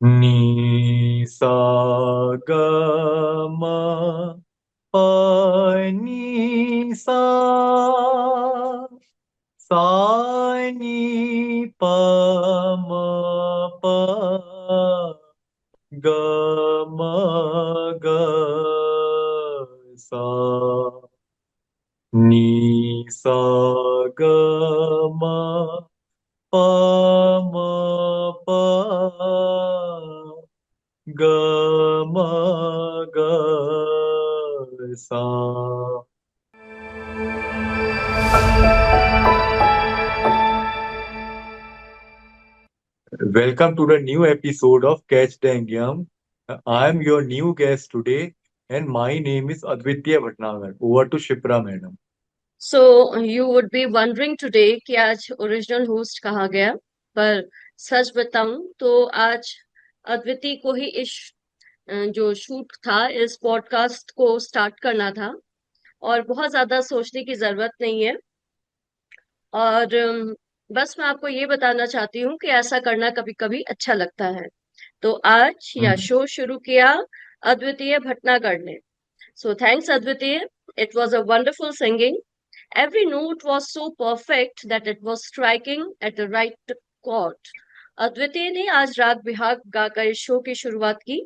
नी सा ग म प नी सा सा नी प म प ग म ग सा नी सा ग म प म प ग म ग सा। Welcome to the new episode of Catch the Yum. I am your new guest today, and my name is Advitya Bhatnagar. Over to Shipra, madam. So you would be wondering today कि आज original host कहाँ गया। पर सच बताऊं तो आज अद्वितीय को ही जो शूट था इस पॉडकास्ट को स्टार्ट करना था। और बहुत ज्यादा सोचने की जरूरत नहीं है। और बस मैं आपको ये बताना चाहती हूँ कि ऐसा करना कभी कभी अच्छा लगता है। तो आज या हम्म। शो शुरू किया अद्वितीय भटनागर ने। सो थैंक्स अद्वितीय। It was a wonderful singing. Every note was so perfect that it was striking at the right chord. अद्वितीय ने आज राग बिहाग गाकर इस शो की शुरुआत की।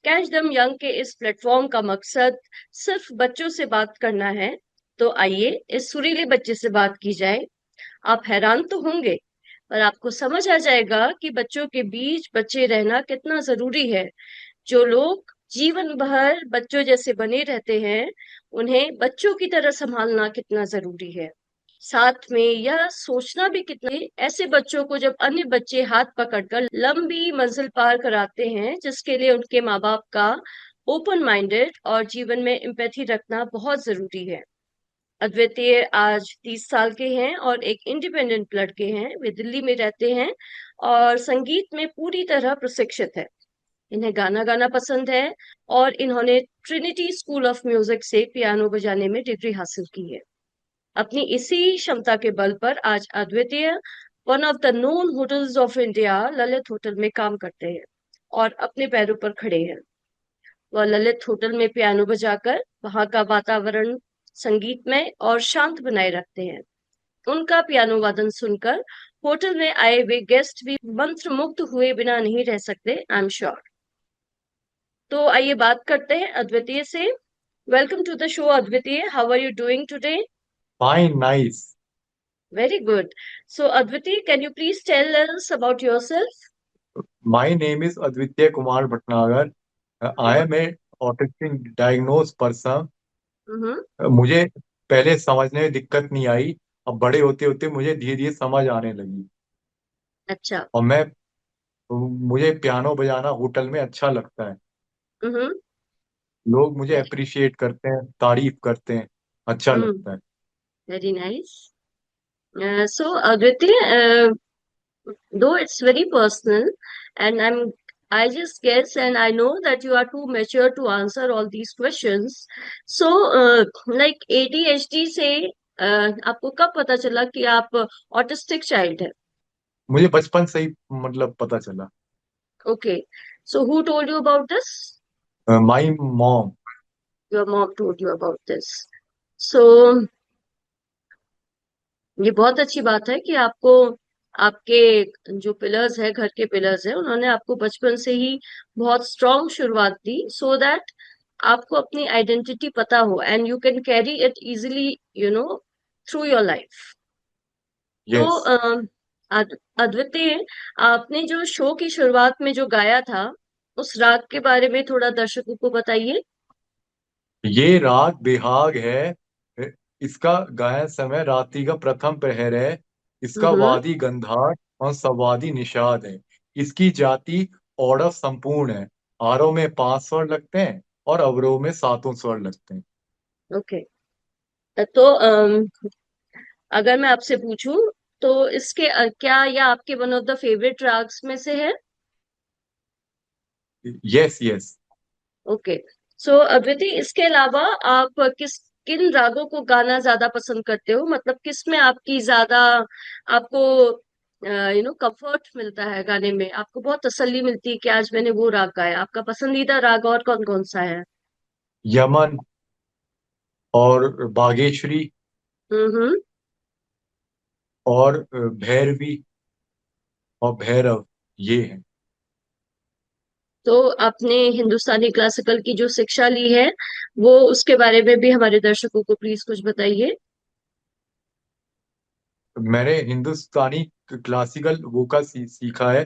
कैच दम यंग के इस प्लेटफॉर्म का मकसद सिर्फ बच्चों से बात करना है। तो आइए इस सुरीले बच्चे से बात की जाए। आप हैरान तो होंगे, पर आपको समझ आ जाएगा कि बच्चों के बीच बच्चे रहना कितना जरूरी है। जो लोग जीवन भर बच्चों जैसे बने रहते हैं, उन्हें बच्चों की तरह संभालना कितना जरूरी है। साथ में यह सोचना भी कितना ऐसे बच्चों को जब अन्य बच्चे हाथ पकड़कर लंबी मंजिल पार कराते हैं, जिसके लिए उनके माँ बाप का ओपन माइंडेड और जीवन में एम्पैथी रखना बहुत जरूरी है। अद्वितीय आज 30 साल के हैं और एक इंडिपेंडेंट लड़के हैं। वे दिल्ली में रहते हैं और संगीत में पूरी तरह प्रशिक्षित है। इन्हें गाना गाना पसंद है और इन्होंने ट्रिनिटी स्कूल ऑफ म्यूजिक से पियानो बजाने में डिग्री हासिल की है। अपनी इसी क्षमता के बल पर आज अद्वितीय one of the known hotels of India Lalit hotel में काम करते हैं और अपने पैरों पर खड़े हैं। वह ललित होटल में पियानो बजाकर वहां का वातावरण संगीतमय और शांत बनाए रखते हैं। उनका पियानो वादन सुनकर होटल में आए वे गेस्ट भी मंत्र मुग्ध हुए बिना नहीं रह सकते, आई एम श्योर। तो आइए बात करते हैं अद्वितीय से। Welcome to the show Advitiya, how are you doing today? Fine, nice. Very good. So Advitiya, can you please tell us about yourself? My name is Advitya Kumar Bhatnagar. I am a autistic diagnosed person. हम्म। मुझे पहले समझने में दिक्कत नहीं आई। अब बड़े होते होते मुझे धीरे धीरे समझ आने लगी। अच्छा। और मुझे पियानो बजाना होटल में अच्छा लगता है। हम्म। लोग मुझे अप्रिशिएट करते हैं, तारीफ करते हैं, अच्छा लगता है। Very nice. सो अद्वितीय, though it's very personal, and I just guess and I know that you are too mature to answer all these questions. So like ADHD से आपको कब पता चला कि आप ऑटिस्टिक चाइल्ड है? मुझे बचपन से ही मतलब पता चला। Okay. So who told you about this? My mom. Your mom told you about this. So ये बहुत अच्छी बात है कि आपको आपके जो पिलर्स है, घर के पिलर्स है, उन्होंने आपको बचपन से ही बहुत स्ट्रांग शुरुआत दी, सो दैट आपको अपनी आइडेंटिटी पता हो and you can carry it easily, you know, through your life. तो यस। अद्वितीय, आपने जो शो की शुरुआत में जो गाया था, उस राग के बारे में थोड़ा दर्शकों को बताइए। ये राग बेहाग है। इसका गायन समय रात्रि का प्रथम प्रहर है। इसका हम्म। वादी गंधार और संवादी निषाद है। इसकी जाति औडव संपूर्ण है। आरोह में 5 स्वर लगते हैं और अवरोह में सातों स्वर लगते हैं। ओके। तो अगर मैं आपसे पूछूं तो इसके क्या यह आपके one of the favourite ragas में से है? Yes yes. ओके। सो अद्विति, इसके अलावा आप किन रागों को गाना ज्यादा पसंद करते हो? मतलब किस में आपकी ज्यादा आपको कंफर्ट मिलता है गाने में, आपको बहुत तसल्ली मिलती है कि आज मैंने वो राग गाया। आपका पसंदीदा राग और कौन कौन सा है? यमन और बागेश्वरी हम्म। और भैरवी और भैरव, ये है। तो आपने हिंदुस्तानी क्लासिकल की जो शिक्षा ली है, वो उसके बारे में भी हमारे दर्शकों को प्लीज कुछ बताइए। मैंने हिंदुस्तानी क्लासिकल वोकल सीखा है।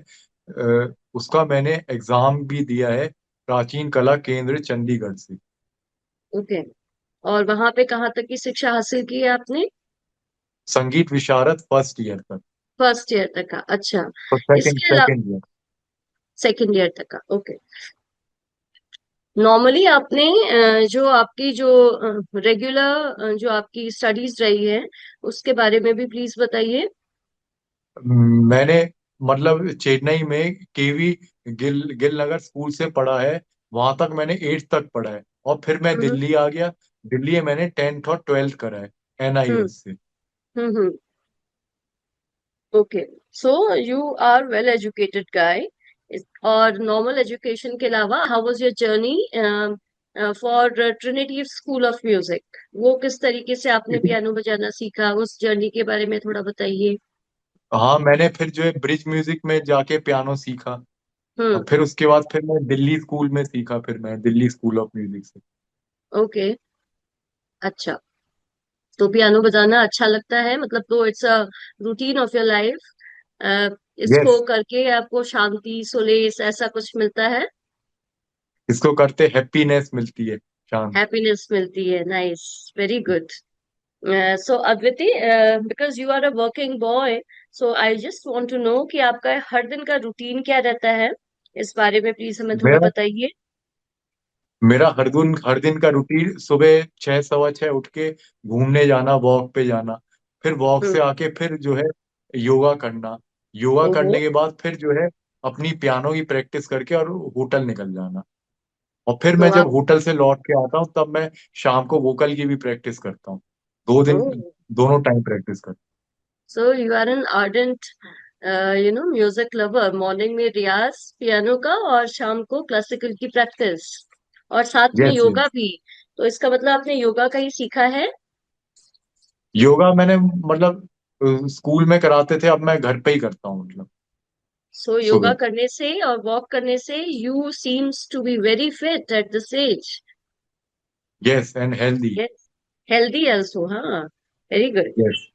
उसका मैंने एग्जाम भी दिया है प्राचीन कला केंद्र चंडीगढ़ से। ओके। और वहां पे कहाँ तक की शिक्षा हासिल की है आपने? संगीत विशारद फर्स्ट ईयर तक। फर्स्ट ईयर तक का, अच्छा। तो सेकंड इसके अलावा सेकंड ईयर। सेकेंड ईयर तक का, ओके। नॉर्मली आपने जो आपकी जो रेगुलर जो आपकी स्टडीज रही है, उसके बारे में भी प्लीज बताइए। मैंने मतलब चेन्नई में केवी गिल नगर स्कूल से पढ़ा है। वहां तक मैंने एट्थ तक पढ़ा है और फिर मैं हम्म दिल्ली आ गया। दिल्ली में मैंने टेंथ और ट्वेल्थ करा है हम्म एनआईओएस से। हम्म। Okay. So you are well educated guy. और नॉर्मल एजुकेशन के अलावा how was your journey for Trinity school of music? वो किस तरीके से आपने पियानो बजाना सीखा, उस जर्नी के बारे में थोड़ा बताइए। हाँ, मैंने फिर जो है ब्रिज म्यूजिक में जाके पियानो सीखा। हम्म। और फिर उसके बाद फिर मैं दिल्ली स्कूल में सीखा, फिर मैं दिल्ली स्कूल ऑफ म्यूजिक से। ओके। अच्छा। तो पियानो बजाना अच्छा लगता है, मतलब तो it's a routine of your life? Yes. इसको करके आपको शांति, सुलेस ऐसा कुछ मिलता है? इसको करते हैप्पीनेस मिलती है, शांति। हैप्पीनेस मिलती है, nice, very good. So Adviti, because you are a working boy, so I just want to know कि आपका हर दिन का रूटीन क्या रहता है, इस बारे में प्लीज हमें थोड़ा मेरा बताइए। मेरा हर दिन का रूटीन सुबह 6 सवा 6 उठ के घूमने जाना, वॉक पे जाना। फिर वॉक हम्म। से आके फिर जो है योगा करना। योगा ओहो। करने के बाद फिर जो है अपनी पियानो की प्रैक्टिस करके और होटल निकल जाना। और फिर तो मैं जब आप, होटल से लौट के आता हूँ तब मैं शाम को वोकल की भी प्रैक्टिस करता हूँ। 2 दिन ओह, दोनों टाइम प्रैक्टिस करता so you are an ardent music lover. Morning में रियाज पियानो का और शाम को क्लासिकल की प्रैक्टिस, और साथ हूँ। में यस योगा यस। भी। तो इसका मतलब आपने योगा का ही सीखा है? योगा मैंने मतलब स्कूल में कराते थे, अब मैं घर पे ही करता हूँ मतलब सो योगा सुबह। करने से और वॉक करने से you seems to be very fit at this age. Yes and healthy. Yes, healthy also, हाँ, वेरी गुड। यस।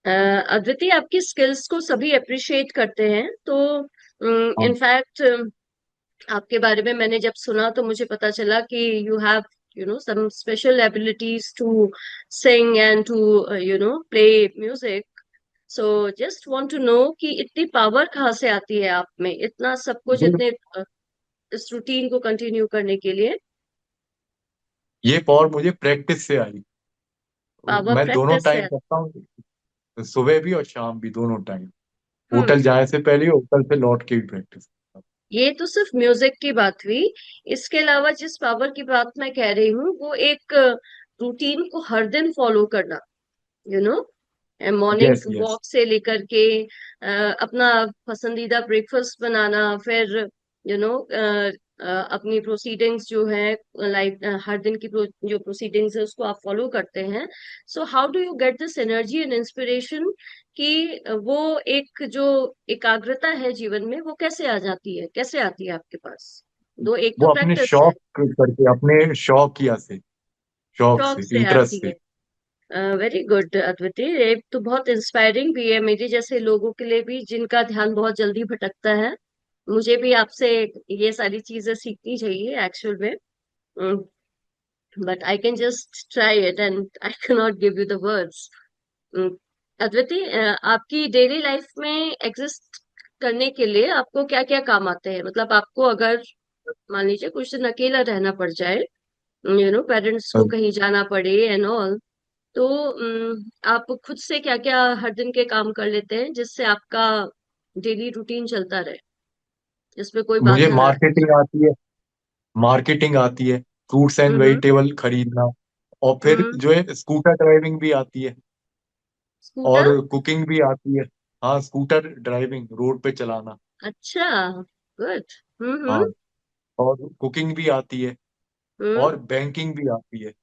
अद्वितीय, आपकी स्किल्स को सभी अप्रिशिएट करते हैं, तो इनफैक्ट आपके बारे में मैंने जब सुना तो मुझे पता चला कि you have some special abilities to sing and to play music. So just want to know कि इतनी पावर कहाँ से आती है आप में, इतना सब कुछ, इतने इस रूटीन को कंटिन्यू करने के लिए? ये पावर मुझे प्रैक्टिस से आई। पावर मैं दोनों प्रैक्टिस टाइम है। करता हूँ, सुबह भी और शाम भी, दोनों टाइम। हम्म। होटल जाने से पहले होटल से लौट के भी प्रैक्टिस करता ये तो सिर्फ म्यूजिक की बात हुई। इसके अलावा जिस पावर की बात मैं कह रही हूँ, वो एक रूटीन को हर दिन फॉलो करना, यू नो हूँ। Morning yes yes. वॉक से लेकर के अपना पसंदीदा ब्रेकफास्ट बनाना, फिर यू नो अपनी प्रोसीडिंग्स जो है, लाइक हर दिन की जो प्रोसीडिंग्स है उसको आप फॉलो करते हैं। So how do you get this energy and inspiration कि वो एक जो एकाग्रता है जीवन में, वो कैसे आ जाती है, कैसे आती है आपके पास? दो, एक वो तो अपने प्रैक्टिस है, शौक करके, अपने शौकिया से, शौक शौक से, से इंटरेस्ट आती से। है। वेरी गुड अद्वितीय, ये तो बहुत इंस्पायरिंग भी है मेरे जैसे लोगों के लिए भी, जिनका ध्यान बहुत जल्दी भटकता है। मुझे भी आपसे ये सारी चीजें सीखनी चाहिए एक्चुअल में, but I can just try it and I can not give you the words. अद्वितीय, आपकी डेली लाइफ में एग्जिस्ट करने के लिए आपको क्या क्या काम आते हैं? मतलब आपको अगर मान लीजिए कुछ दिन अकेला रहना पड़ जाए, पेरेंट्स अ, को कहीं जाना पड़े एंड ऑल, तो आप खुद से क्या क्या हर दिन के काम कर लेते हैं जिससे आपका डेली रूटीन चलता रहे, जिसमें कोई मुझे बाधा ना आए? मार्केटिंग आती है, फ्रूट्स एंड हम्म। वेजिटेबल खरीदना। और फिर हम्म। जो है स्कूटर ड्राइविंग भी आती है। और स्कूटर? कुकिंग भी आती है। हाँ, स्कूटर ड्राइविंग, रोड पे चलाना। अच्छा, गुड। हाँ, हम्म। और कुकिंग भी आती है, हम्म। और बैंकिंग भी आती है,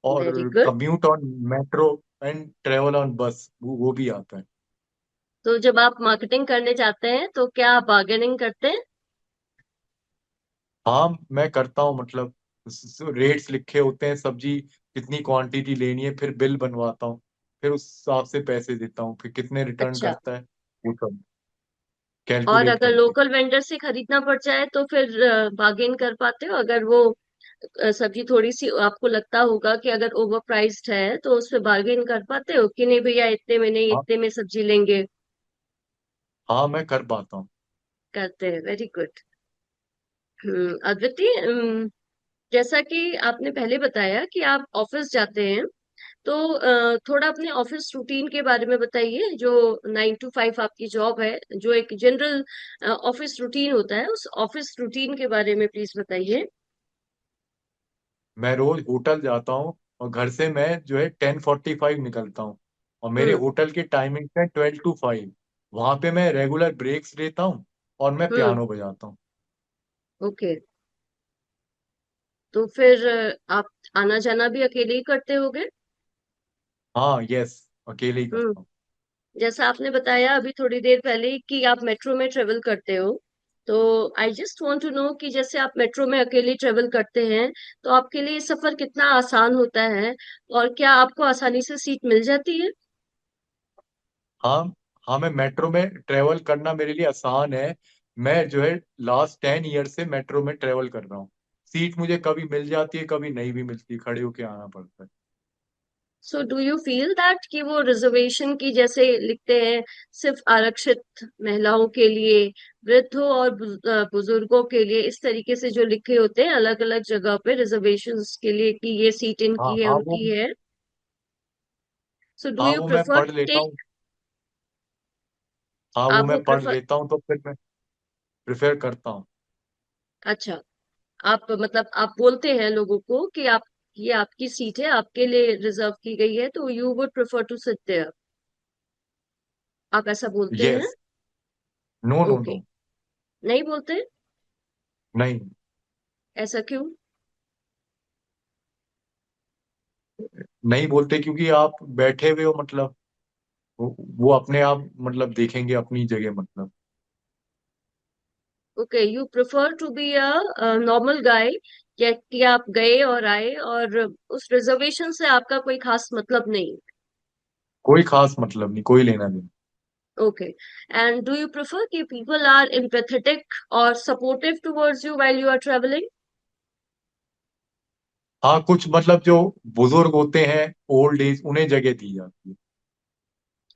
और very good. Commute on metro and travel on बस, वो भी आता है। तो जब आप मार्केटिंग करने जाते हैं तो क्या आप बार्गेनिंग करते हैं? हाँ, मैं करता हूँ, मतलब रेट्स लिखे होते हैं, सब्जी कितनी क्वांटिटी लेनी है, फिर बिल बनवाता हूँ, फिर उस हिसाब से पैसे देता हूँ, फिर कितने रिटर्न अच्छा। करता है वो सब और कैलकुलेट अगर करके। लोकल वेंडर से खरीदना पड़ जाए तो फिर बार्गेन कर पाते हो? अगर वो सब्जी थोड़ी सी आपको लगता होगा कि अगर ओवर प्राइस्ड है तो उस पे बार्गेन कर पाते हो कि नहीं भैया इतने में नहीं, हाँ, इतने में सब्जी लेंगे? हाँ, मैं कर पाता हूँ। करते हैं, वेरी गुड। अद्वितीय, जैसा कि आपने पहले बताया कि आप ऑफिस जाते हैं, तो थोड़ा अपने ऑफिस रूटीन के बारे में बताइए। जो 9 to 5 आपकी जॉब है, जो एक जनरल ऑफिस रूटीन होता है, उस ऑफिस रूटीन के बारे में प्लीज बताइए। मैं रोज होटल जाता हूँ, और घर से मैं जो है 10:45 निकलता हूँ, और मेरे हम्म। होटल की टाइमिंग है 12 to 5। वहां पे मैं रेगुलर ब्रेक्स लेता हूँ, और मैं हम्म। पियानो बजाता हूँ। ओके। तो फिर आप आना जाना भी अकेले ही करते होगे? हाँ, यस, अकेले ही हम्म। करता हूँ। जैसा आपने बताया अभी थोड़ी देर पहले कि आप मेट्रो में ट्रेवल करते हो, तो I just want to know कि जैसे आप मेट्रो में अकेले ट्रेवल करते हैं तो आपके लिए सफर कितना आसान होता है, और क्या आपको आसानी से सीट मिल जाती है? हाँ, हाँ, मैं मेट्रो में ट्रेवल करना मेरे लिए आसान है। मैं जो है लास्ट 10 ईयर से मेट्रो में ट्रेवल कर रहा हूँ। सीट मुझे कभी मिल जाती है, कभी नहीं भी मिलती, खड़े होके आना पड़ता है। So do you feel that कि वो रिजर्वेशन की जैसे लिखते हैं, सिर्फ आरक्षित महिलाओं के लिए, वृद्धों और बुजुर्गों के लिए, इस तरीके से जो लिखे होते हैं अलग अलग जगह पे रिजर्वेशंस के लिए कि ये सीट हाँ, इनकी है, हाँ, वो उनकी है, सो डू हाँ, यू वो मैं प्रेफर पढ़ लेता हूँ। टेक? हाँ, वो आप वो मैं पढ़ प्रेफर? लेता हूँ, तो फिर मैं प्रेफर करता हूँ। अच्छा, आप मतलब आप बोलते हैं लोगों को कि आप, ये आपकी सीट है, आपके लिए रिजर्व की गई है, तो you would prefer to sit there, आप ऐसा बोलते हैं? Yes. No, no, okay. No. नहीं बोलते? नहीं, ऐसा क्यों? नहीं बोलते, क्योंकि आप बैठे हुए हो, मतलब वो अपने आप मतलब देखेंगे अपनी जगह, मतलब। Okay, you prefer to be a normal guy, या कि आप गए और आए और उस रिजर्वेशन से आपका कोई खास मतलब नहीं? कोई खास मतलब नहीं, कोई लेना देना। Okay. And do you prefer कि पीपल आर एम्पैथेटिक और supportive towards you while you are travelling? हाँ, कुछ मतलब जो बुजुर्ग होते हैं, ओल्ड एज, उन्हें जगह दी जाती है।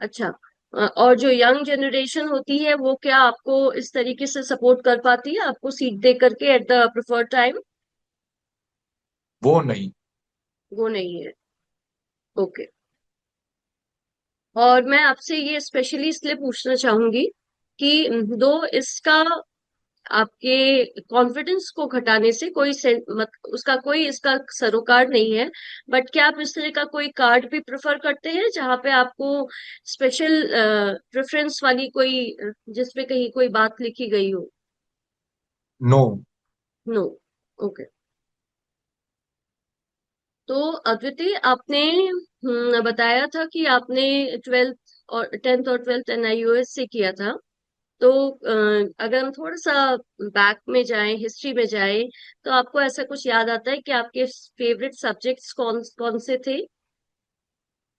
अच्छा। और जो यंग जनरेशन होती है वो क्या आपको इस तरीके से सपोर्ट कर पाती है, आपको सीट दे करके एट द प्रिफर्ड टाइम? वो नहीं। वो नहीं है। ओके। और मैं आपसे ये स्पेशली इसलिए पूछना चाहूंगी कि दो इसका आपके कॉन्फिडेंस को घटाने से कोई उसका कोई इसका सरोकार नहीं है, बट क्या आप इस तरह का कोई कार्ड भी प्रेफर करते हैं जहां पे आपको स्पेशल प्रेफरेंस वाली कोई जिसपे कहीं कोई बात लिखी गई हो? नो। नो। ओके। तो अद्वितीय, आपने बताया था कि आपने 12th और 10th और 12th एनआईओएस से किया था। तो अगर हम थोड़ा सा बैक में जाएं, हिस्ट्री में जाएं, तो आपको ऐसा कुछ याद आता है कि आपके फेवरेट सब्जेक्ट्स कौन कौन से थे?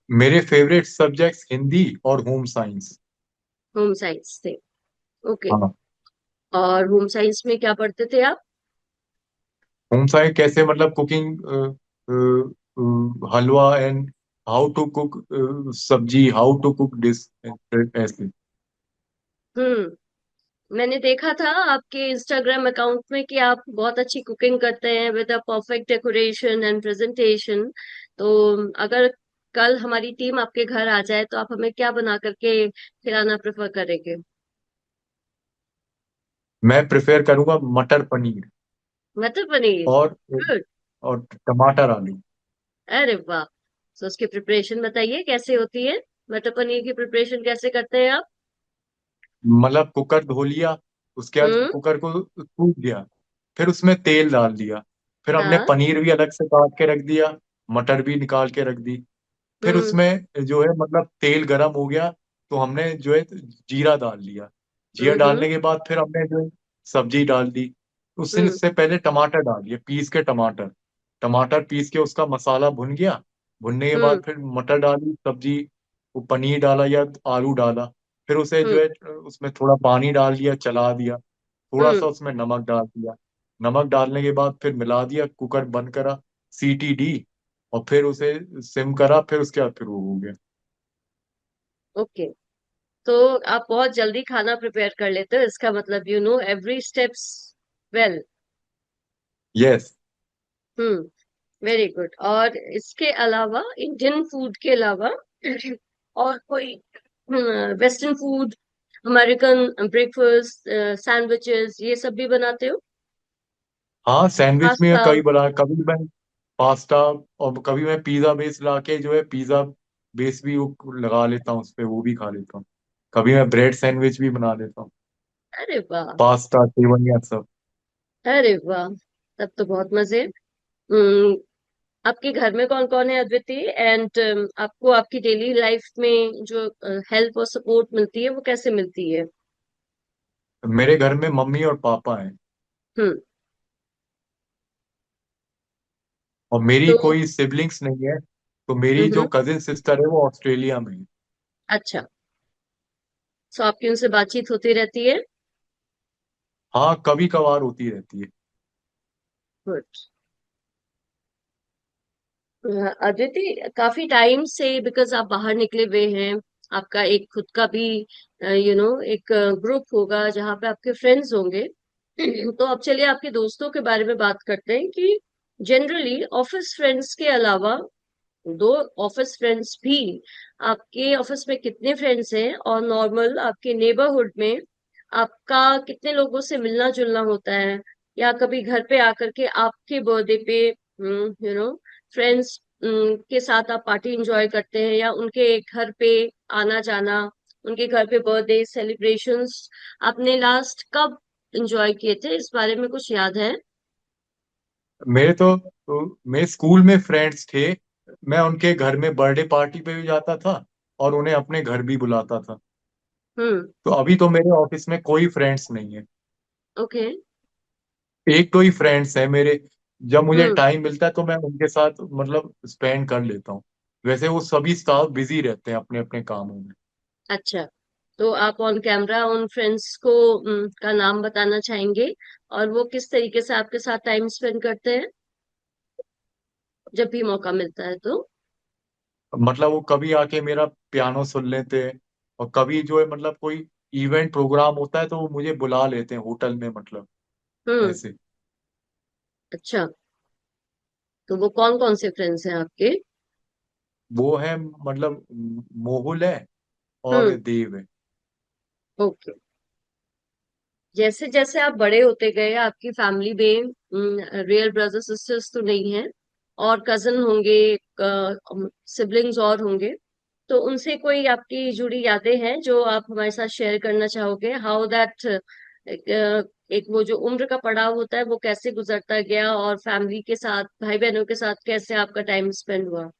मेरे फेवरेट सब्जेक्ट्स हिंदी और होम साइंस। होम साइंस थे। ओके। हाँ, और होम साइंस में क्या पढ़ते थे आप? होम साइंस कैसे, मतलब cooking, halwa, and how to cook sabzi, how to cook dish, ऐसे। हम्म। मैंने देखा था आपके इंस्टाग्राम अकाउंट में कि आप बहुत अच्छी कुकिंग करते हैं with a perfect decoration and presentation. तो अगर कल हमारी टीम आपके घर आ जाए तो आप हमें क्या बना करके खिलाना प्रेफर करेंगे? मैं प्रेफर करूंगा मटर पनीर, मटर पनीर। और गुड। और टमाटर आलू। अरे वाह। तो उसकी प्रिपरेशन बताइए कैसे होती है? मटर पनीर की प्रिपरेशन कैसे करते हैं आप? मतलब कुकर धो लिया, उसके बाद हम्म। कुकर को सूख दिया, फिर उसमें तेल डाल दिया, फिर हमने हाँ। पनीर भी अलग से काट के रख दिया, मटर भी निकाल के रख दी। फिर हम्म। उसमें जो है मतलब तेल गरम हो गया तो हमने जो है जीरा डाल लिया। जीरा हम्म। डालने के बाद फिर हमने जो है सब्जी डाल दी। उससे हम्म। इससे पहले टमाटर डाल दिए, पीस के टमाटर, टमाटर पीस के उसका मसाला भुन गया। भुनने के हम्म। बाद फिर मटर डाली सब्जी, वो पनीर डाला या आलू डाला। फिर उसे जो हम्म। है उसमें थोड़ा पानी डाल दिया, चला दिया, थोड़ा सा हम्म। उसमें नमक डाल दिया। नमक डालने के बाद फिर मिला दिया, कुकर बंद करा, सीटी दी, और फिर उसे सिम करा, फिर उसके बाद फिर वो हो गया। ओके। तो आप बहुत जल्दी खाना प्रिपेयर कर लेते हो, इसका मतलब you know every steps well. Yes. Hmm. Very good. और इसके अलावा, इंडियन फूड के अलावा और कोई western food, American breakfast, sandwiches, ये सब भी बनाते हो? हाँ, सैंडविच में पास्ता? कई बना, कभी मैं पास्ता, और कभी मैं पिज्जा बेस ला के जो है पिज्जा बेस भी वो लगा लेता हूँ उस पे, वो भी खा लेता हूँ। कभी मैं ब्रेड सैंडविच भी बना लेता हूँ, अरे वाह। पास्ता सेवनिया सब। अरे वाह, तब तो बहुत मजे। हम्म। आपके घर में कौन कौन है अद्वितीय? एंड आपको आपकी डेली लाइफ में जो हेल्प और सपोर्ट मिलती है वो कैसे मिलती है? मेरे घर में मम्मी और पापा हैं, हम्म। और मेरी तो कोई सिबलिंग्स नहीं है। तो मेरी जो हम्म। कजिन सिस्टर है वो ऑस्ट्रेलिया में है। अच्छा। सो आपकी उनसे बातचीत होती रहती है? हाँ, कभी कभार होती रहती है। गुड। अदिति, काफी टाइम से बिकॉज आप बाहर निकले हुए हैं, आपका एक खुद का भी एक ग्रुप होगा जहाँ पे आपके फ्रेंड्स होंगे। तो अब चलिए आपके दोस्तों के बारे में बात करते हैं कि जनरली ऑफिस फ्रेंड्स के अलावा, दो ऑफिस फ्रेंड्स भी, आपके ऑफिस में कितने फ्रेंड्स हैं? और नॉर्मल आपके नेबरहुड में आपका कितने लोगों से मिलना जुलना होता है? या कभी घर पे आकर के आपके बर्थडे पे फ्रेंड्स के साथ आप पार्टी एंजॉय करते हैं, या उनके घर पे आना जाना, उनके घर पे बर्थडे सेलिब्रेशंस आपने लास्ट कब एंजॉय किए थे? इस बारे में कुछ याद है? मेरे स्कूल में फ्रेंड्स थे। मैं उनके घर में बर्थडे पार्टी पे भी जाता था, और उन्हें अपने घर भी बुलाता था। हम्म। तो अभी तो मेरे ऑफिस में कोई फ्रेंड्स नहीं है। ओके। एक दो ही फ्रेंड्स हैं मेरे। जब मुझे हम्म। टाइम मिलता है तो मैं उनके साथ मतलब स्पेंड कर लेता हूँ। वैसे वो सभी स्टाफ बिजी रहते हैं अपने अपने कामों में। अच्छा। तो आप ऑन कैमरा उन फ्रेंड्स को का नाम बताना चाहेंगे, और वो किस तरीके से आपके साथ टाइम स्पेंड करते हैं जब भी मौका मिलता है तो? मतलब वो कभी आके मेरा पियानो सुन लेते हैं, और कभी जो है मतलब कोई इवेंट प्रोग्राम होता है तो वो मुझे बुला लेते हैं होटल में, मतलब हम्म। ऐसे। अच्छा। तो वो कौन कौन से फ्रेंड्स हैं आपके? वो है मतलब मोहुल है और हम्म। देव है। ओके। जैसे जैसे आप बड़े होते गए, आपकी फैमिली में रियल ब्रदर सिस्टर्स तो नहीं है, और कजन होंगे, सिबलिंग्स और होंगे, तो उनसे कोई आपकी जुड़ी यादें हैं जो आप हमारे साथ शेयर करना चाहोगे? हाउ दैट एक वो जो उम्र का पड़ाव होता है वो कैसे गुजरता गया, और फैमिली के साथ, भाई बहनों के साथ कैसे आपका टाइम स्पेंड हुआ?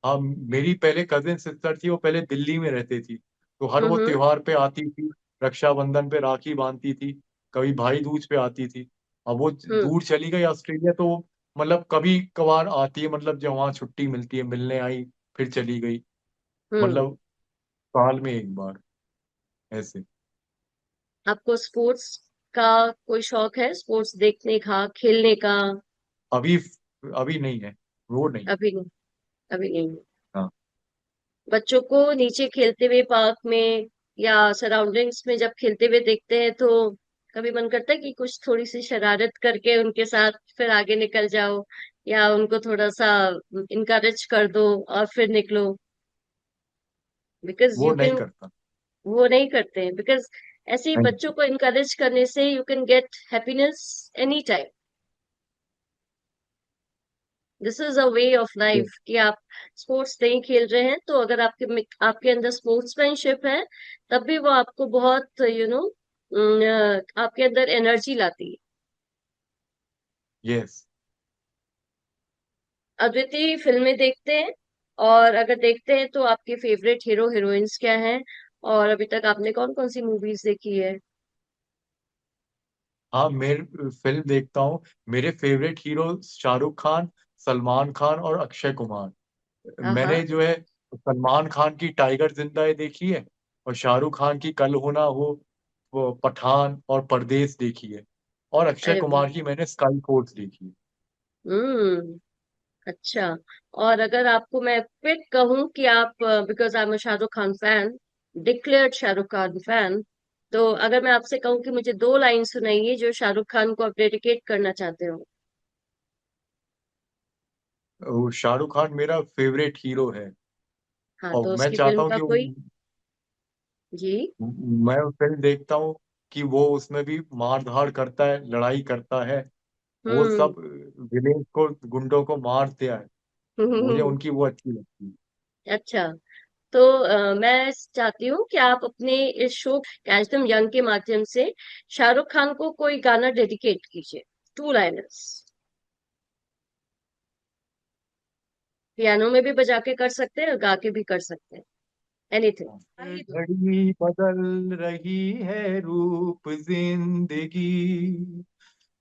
हाँ, मेरी पहले कजिन सिस्टर थी, वो पहले दिल्ली में रहती थी। तो हर वो हम्म। त्योहार पे आती थी, रक्षाबंधन पे राखी बांधती थी, कभी भाई दूज पे आती थी। अब वो हम्म। दूर चली गई ऑस्ट्रेलिया, तो वो मतलब कभी कभार आती है, मतलब जब वहाँ छुट्टी मिलती है मिलने आई, फिर चली गई। हम्म। मतलब साल में एक बार ऐसे। आपको स्पोर्ट्स का कोई शौक है, स्पोर्ट्स देखने का, खेलने का? अभी अभी नहीं है, वो नहीं। अभी नहीं। अभी नहीं। हाँ। बच्चों को नीचे खेलते हुए पार्क में या सराउंडिंग्स में जब खेलते हुए देखते हैं तो कभी मन करता है कि कुछ थोड़ी सी शरारत करके उनके साथ फिर आगे निकल जाओ, या उनको थोड़ा सा इनकरेज कर दो और फिर निकलो? बिकॉज वो यू नहीं कैन। करता। वो नहीं करते हैं बिकॉज ऐसे ही नहीं। बच्चों को इनकरेज करने से you can get happiness any time. This is a way of life कि आप स्पोर्ट्स नहीं खेल रहे हैं तो अगर आपके अंदर स्पोर्ट्समैनशिप है, तब भी वो आपको बहुत आपके अंदर एनर्जी लाती है। यस। अद्वितीय, फिल्में देखते हैं? और अगर देखते हैं तो आपके फेवरेट हीरो हीरोइंस क्या हैं? और अभी तक आपने कौन कौन सी मूवीज देखी है? हाँ, मेरे फिल्म देखता हूँ। मेरे फेवरेट हीरो शाहरुख खान, सलमान खान और अक्षय कुमार। हाँ मैंने हाँ। जो है सलमान खान की टाइगर जिंदा है देखी है, और शाहरुख खान की कल हो ना हो, वो पठान और परदेस देखी है, और अक्षय अरे वाह। कुमार की मैंने स्काई फोर्स देखी है। हम्म। अच्छा। और अगर आपको मैं क्विक कहूं कि आप, because I am a Shahrukh Khan fan, declared Shahrukh Khan fan, तो अगर मैं आपसे कहूं कि मुझे दो लाइन सुनाइए जो शाहरुख खान को आप डेडिकेट करना चाहते हो। वो शाहरुख खान मेरा फेवरेट हीरो है, हाँ, और तो मैं उसकी चाहता फिल्म हूँ का कि कोई। जी। मैं फिल्म देखता हूँ कि वो उसमें भी मार धाड़ करता है, लड़ाई करता है, वो हम्म। सब विलेन को, गुंडों को मारते है। मुझे उनकी वो अच्छी लगती है। अच्छा। तो मैं चाहती हूँ कि आप अपने इस शो कैच देम यंग के माध्यम से शाहरुख खान को कोई गाना डेडिकेट कीजिए, टू लाइनर्स। पियानो में भी बजा के कर सकते हैं और गा के भी कर सकते हैं, एनीथिंग। घड़ी बदल रही है रूप जिंदगी,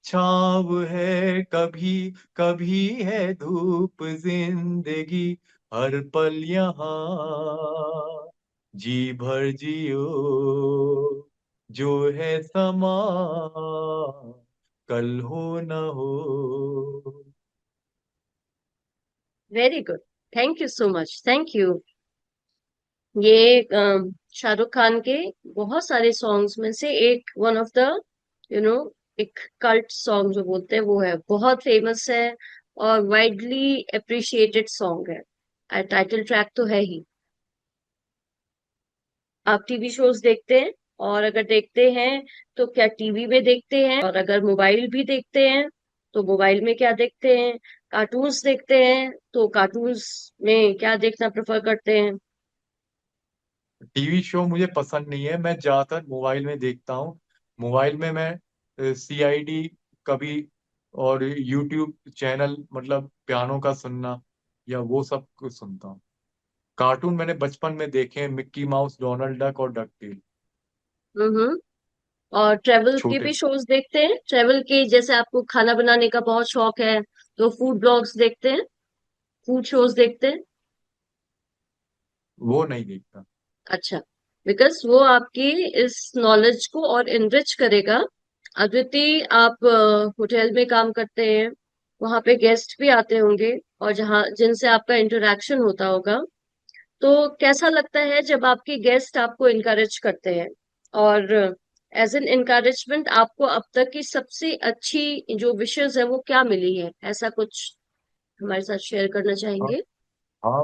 छाव है कभी, कभी है धूप जिंदगी, हर पल यहाँ जी भर जियो, जो है समा कल हो न हो। Very good. Thank you so much, thank you. ये शाहरुख खान के बहुत सारे सॉन्ग्स में से एक, one of the you know एक कल्ट सॉन्ग जो बोलते हैं वो है, बहुत फेमस है और वाइडली अप्रिशिएटेड सॉन्ग है। टाइटल ट्रैक तो है ही। आप टीवी शोज देखते हैं? और अगर देखते हैं तो क्या टीवी में देखते हैं? और अगर मोबाइल भी देखते हैं तो मोबाइल में क्या देखते हैं? कार्टून्स देखते हैं तो कार्टून्स में क्या देखना प्रेफर करते हैं? टीवी शो मुझे पसंद नहीं है, मैं ज्यादातर मोबाइल में देखता हूँ। मोबाइल में मैं सीआईडी कभी, और यूट्यूब चैनल, मतलब पियानो का सुनना, या वो सब कुछ सुनता हूँ। कार्टून मैंने बचपन में देखे हैं, मिक्की माउस, डोनाल्ड डक और डकटेल, हम्म। और ट्रेवल के छोटे। भी शोज देखते हैं? ट्रेवल के, जैसे आपको खाना बनाने का बहुत शौक है तो फूड ब्लॉग्स देखते हैं, फूड शोज देखते हैं? वो नहीं देखता। अच्छा। बिकॉज वो आपकी इस नॉलेज को और इनरिच करेगा। अद्वितीय, आप होटल में काम करते हैं, वहां पे गेस्ट भी आते होंगे और जहाँ जिनसे आपका इंटरेक्शन होता होगा, तो कैसा लगता है जब आपके गेस्ट आपको इनकरेज करते हैं? और एज एन इनकरेजमेंट आपको अब तक की सबसे अच्छी जो विशेष है वो क्या मिली है? ऐसा कुछ हमारे साथ शेयर करना हाँ, चाहेंगे? हाँ,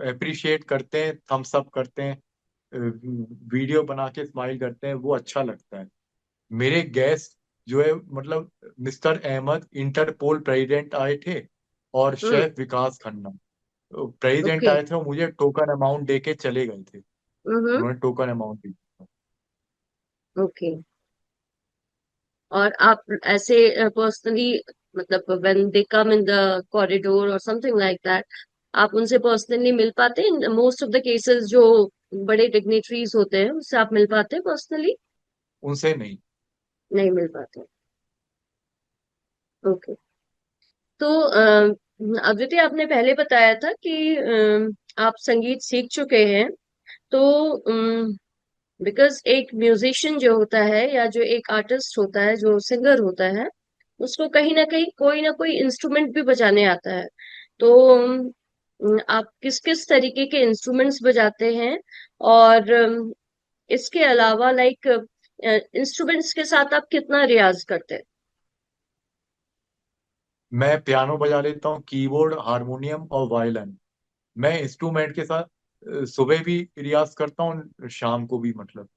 अप्रिशिएट करते हैं, थम्स अप करते हैं, वीडियो बना के स्माइल करते हैं, वो अच्छा लगता है। मेरे गेस्ट जो है, मतलब मिस्टर अहमद इंटरपोल प्रेसिडेंट आए थे, और हम्म। शेफ विकास खन्ना प्रेसिडेंट ओके। आए थे, और मुझे टोकन अमाउंट दे के चले गए थे। हम्म। उन्होंने टोकन अमाउंट दिया। ओके। और आप ऐसे पर्सनली, मतलब when they come in the corridor और समथिंग लाइक दैट, आप उनसे पर्सनली मिल पाते हैं? मोस्ट ऑफ द केसेस जो बड़े डिग्निटरीज होते हैं उससे आप मिल पाते हैं पर्सनली? उनसे नहीं। नहीं मिल पाते। ओके। तो अद्वितीय, आपने पहले बताया था कि आप संगीत सीख चुके हैं। तो बिकॉज एक म्यूजिशियन जो होता है या जो एक आर्टिस्ट होता है, जो सिंगर होता है, उसको कहीं ना कोई इंस्ट्रूमेंट भी बजाने आता है। तो आप किस किस तरीके के इंस्ट्रूमेंट्स बजाते हैं? और इसके अलावा लाइक इंस्ट्रूमेंट्स के साथ आप कितना रियाज करते हैं? मैं पियानो बजा लेता हूँ, कीबोर्ड, हारमोनियम और वायलिन। मैं इंस्ट्रूमेंट के साथ सुबह भी रियाज करता हूँ, शाम को भी, मतलब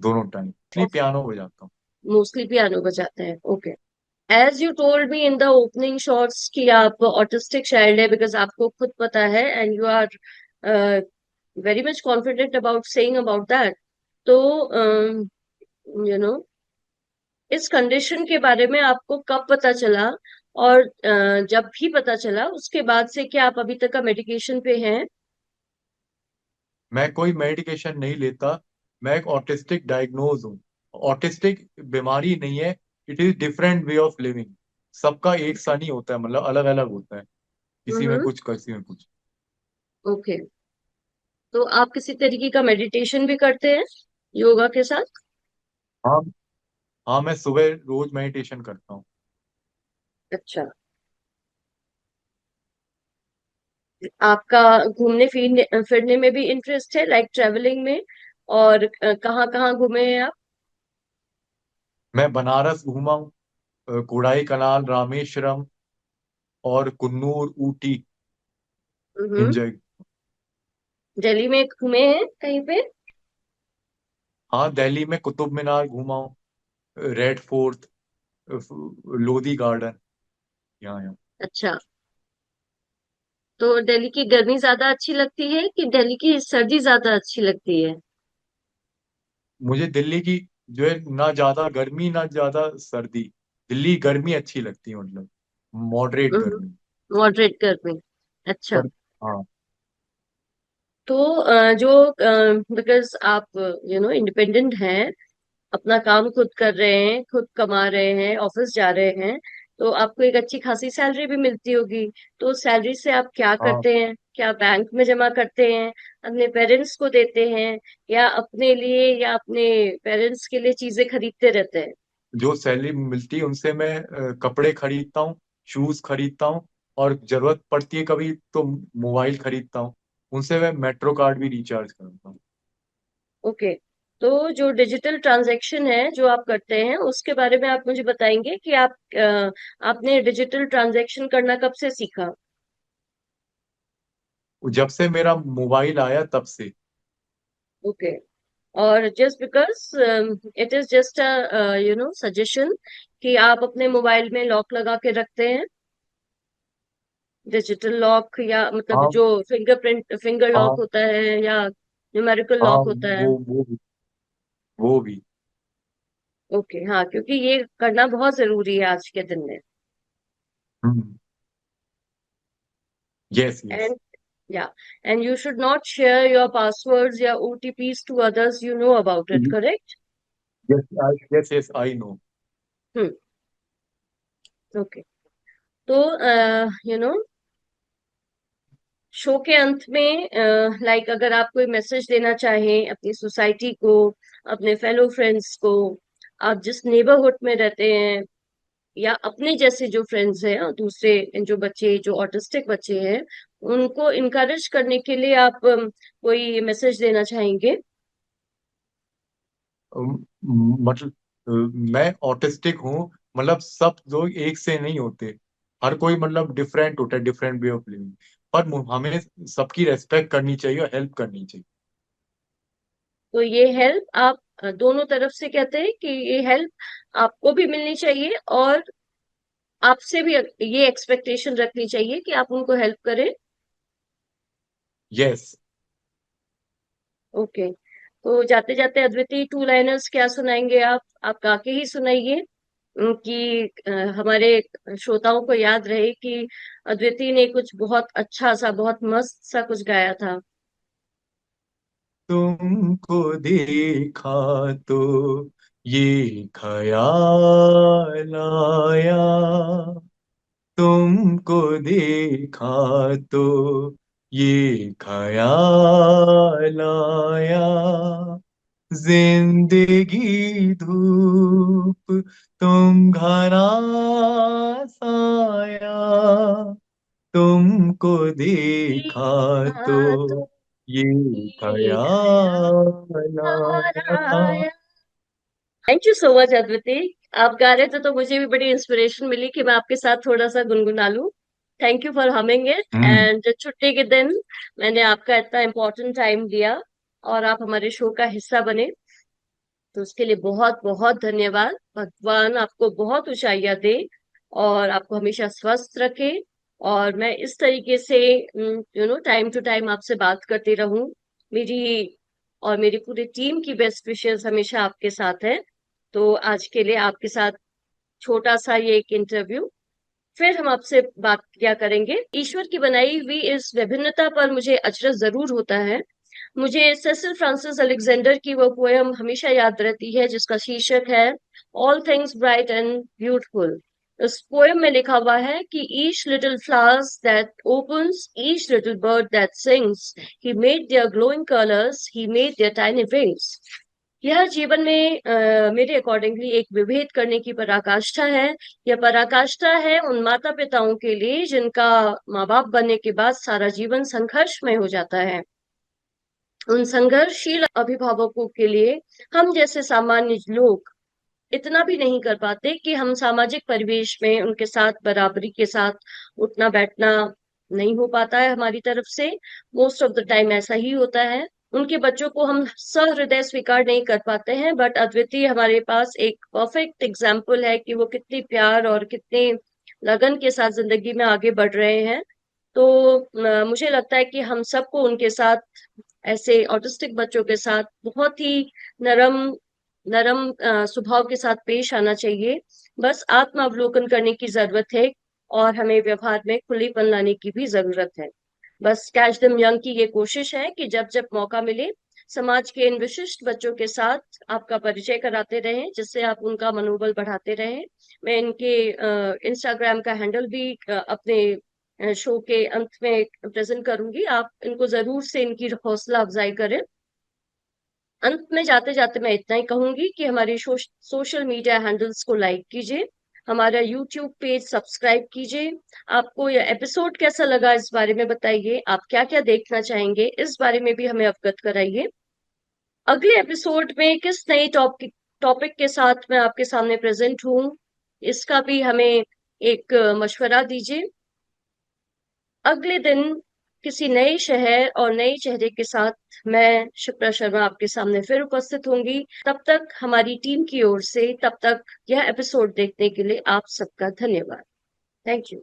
दोनों टाइम, इसलिए पियानो बजाता हूँ। मोस्टली पियानो बजाते हैं, okay. As you told me in the opening shots कि आप ऑटिस्टिक चाइल्ड है, बिकॉज आपको खुद पता है and you are very much confident about saying about that. तो यू नो इस कंडीशन के बारे में आपको कब पता चला, और जब भी पता चला उसके बाद से क्या आप अभी तक का मेडिकेशन पे हैं? मैं कोई मेडिकेशन नहीं लेता। मैं एक ऑटिस्टिक डायग्नोज हूँ। ऑटिस्टिक बीमारी नहीं है, it is different way of living. सबका एक सा नहीं होता है, मतलब अलग अलग होता है। किसी में हम्म। कुछ, किसी में कुछ। ओके। तो आप किसी तरीके का मेडिटेशन भी करते हैं योगा के साथ? हाँ। हाँ, मैं सुबह रोज मेडिटेशन करता हूँ। अच्छा। आपका घूमने फिरने फिरने में भी इंटरेस्ट है, लाइक ट्रेवलिंग में? और कहाँ कहाँ घूमे हैं आप? मैं बनारस घूमा हूँ, कोडाई कनाल, रामेश्वरम और कुन्नूर, ऊटी। हम्म। एंजॉय। दिल्ली में घूमे हैं कहीं पे? हाँ, दिल्ली में कुतुब मीनार घूमा हूँ, रेड फोर्ट, लोधी गार्डन, यहाँ यहाँ। अच्छा। तो दिल्ली की गर्मी ज्यादा अच्छी लगती है कि दिल्ली की सर्दी ज्यादा अच्छी लगती है? मुझे दिल्ली की जो है, ना ज्यादा गर्मी ना ज्यादा सर्दी। दिल्ली गर्मी अच्छी लगती है, मतलब मॉडरेट गर्मी। मॉडरेट गर्मी। अच्छा। पर हाँ। तो जो बिकॉज आप इंडिपेंडेंट हैं, अपना काम खुद कर रहे हैं, खुद कमा रहे हैं, ऑफिस जा रहे हैं, तो आपको एक अच्छी खासी सैलरी भी मिलती होगी। तो सैलरी से आप क्या हाँ, करते हैं? क्या बैंक में जमा करते हैं, अपने पेरेंट्स को देते हैं, या अपने लिए या अपने पेरेंट्स के लिए चीजें खरीदते रहते हैं? जो सैलरी मिलती है उनसे मैं कपड़े खरीदता हूँ, शूज खरीदता हूँ, और जरूरत पड़ती है कभी तो मोबाइल खरीदता हूँ। उनसे मैं मेट्रो कार्ड भी रिचार्ज करता हूँ। ओके। तो जो डिजिटल ट्रांजैक्शन है जो आप करते हैं उसके बारे में आप मुझे बताएंगे कि आपने डिजिटल ट्रांजैक्शन करना कब से सीखा? जब से मेरा मोबाइल आया तब से। ओके। और just because it is just a suggestion कि आप अपने मोबाइल में लॉक लगा के रखते हैं, डिजिटल लॉक, या मतलब हाँ। जो फिंगरप्रिंट फिंगर लॉक हाँ। होता है या न्यूमेरिकल हाँ, लॉक होता है? वो भी। ओके, हाँ, क्योंकि ये करना बहुत जरूरी है आज के दिन में। हम्म। Yes, yes. एंड या and you should not share your passwords या OTPs to others you know about it, correct? Yes, yes, yes, I know. Hmm. Okay. तो शो के अंत में लाइक अगर आप कोई मैसेज देना चाहें अपनी सोसाइटी को, अपने फेलो फ्रेंड्स को, आप जिस नेबरहुड में रहते हैं, या अपने जैसे जो फ्रेंड्स हैं और दूसरे जो बच्चे जो ऑटिस्टिक बच्चे हैं, उनको इनकरेज करने के लिए आप कोई मैसेज देना चाहेंगे? मतलब मैं ऑटिस्टिक हूँ, मतलब सब लोग एक से नहीं होते। हर कोई मतलब डिफरेंट होता है, डिफरेंट वे ऑफ लिविंग। पर हमें सबकी रेस्पेक्ट करनी चाहिए और हेल्प करनी चाहिए। तो ये हेल्प आप दोनों तरफ से कहते हैं कि ये हेल्प आपको भी मिलनी चाहिए, और आपसे भी ये एक्सपेक्टेशन रखनी चाहिए कि आप उनको हेल्प करें? यस। ओके। तो जाते जाते अद्वितीय टू लाइनर्स क्या सुनाएंगे आप गा के ही सुनाइए, कि हमारे श्रोताओं को याद रहे कि अद्वितीय ने कुछ बहुत अच्छा सा, बहुत मस्त सा कुछ गाया था। तुमको देखा तो ये ख्याल आया, तुमको देखा तो ये ख्याल आया, जिंदगी धूप तुम घना साया, तुमको देखा तो देखा तो ये ये ख्याल आया। ख्याल। थैंक यू सो मच अद्वितीय। आप गा रहे थे तो मुझे भी बड़ी इंस्पिरेशन मिली कि मैं आपके साथ थोड़ा सा गुनगुना लूं। Thank you for humming it. Hmm. And छुट्टी के दिन मैंने आपका इतना इम्पोर्टेंट टाइम दिया और आप हमारे शो का हिस्सा बने, तो उसके लिए बहुत बहुत धन्यवाद। भगवान आपको बहुत ऊंचाइयां दे। और आपको हमेशा स्वस्थ रखे। और मैं इस तरीके से टाइम टू टाइम आपसे बात करती रहूं। मेरी और मेरी पूरी टीम की बेस्ट विशेस हमेशा आपके साथ है। तो आज के लिए आपके साथ छोटा सा ये एक इंटरव्यू, फिर हम आपसे बात किया करेंगे। ईश्वर की बनाई हुई इस विभिन्नता पर मुझे अचरज जरूर होता है। मुझे सेसिल फ्रांसिस अलेक्जेंडर की वो पोयम हमेशा याद रहती है जिसका शीर्षक है all things bright and beautiful. उस पोयम में लिखा हुआ है कि each little flowers that opens, each little bird that sings, he made their glowing colours, he made their tiny wings. यह जीवन में मेरे अकॉर्डिंगली एक विभेद करने की पराकाष्ठा है। यह पराकाष्ठा है उन माता पिताओं के लिए जिनका माँ बाप बनने के बाद सारा जीवन संघर्षमय हो जाता है। उन संघर्षशील अभिभावकों के लिए हम जैसे सामान्य लोग इतना भी नहीं कर पाते कि हम सामाजिक परिवेश में उनके साथ बराबरी के साथ उठना बैठना नहीं हो पाता है हमारी तरफ से। मोस्ट ऑफ द टाइम ऐसा ही होता है। उनके बच्चों को हम सहृदय स्वीकार नहीं कर पाते हैं, बट अद्वितीय हमारे पास एक परफेक्ट एग्जाम्पल है कि वो कितनी प्यार और कितने लगन के साथ जिंदगी में आगे बढ़ रहे हैं। तो मुझे लगता है कि हम सबको उनके साथ, ऐसे ऑटिस्टिक बच्चों के साथ बहुत ही नरम नरम स्वभाव के साथ पेश आना चाहिए। बस आत्मावलोकन करने की जरूरत है और हमें व्यवहार में खुलेपन लाने की भी जरूरत है। बस कैच देम यंग की ये कोशिश है कि जब जब मौका मिले समाज के इन विशिष्ट बच्चों के साथ आपका परिचय कराते रहें, जिससे आप उनका मनोबल बढ़ाते रहें। मैं इनके इंस्टाग्राम का हैंडल भी अपने शो के अंत में प्रेजेंट करूंगी। आप इनको जरूर से इनकी हौसला अफजाई करें। अंत में जाते जाते मैं इतना ही कहूंगी कि हमारे सोशल मीडिया हैंडल्स को लाइक कीजिए, हमारा यूट्यूब पेज सब्सक्राइब कीजिए। आपको यह एपिसोड कैसा लगा इस बारे में बताइए। आप क्या क्या देखना चाहेंगे इस बारे में भी हमें अवगत कराइए। अगले एपिसोड में किस नई टॉपिक टॉपिक के साथ मैं आपके सामने प्रेजेंट हूँ, इसका भी हमें एक मशवरा दीजिए। अगले दिन किसी नए शहर और नए चेहरे के साथ मैं शिप्रा शर्मा आपके सामने फिर उपस्थित होंगी। तब तक हमारी टीम की ओर से, तब तक यह एपिसोड देखने के लिए आप सबका धन्यवाद। Thank you.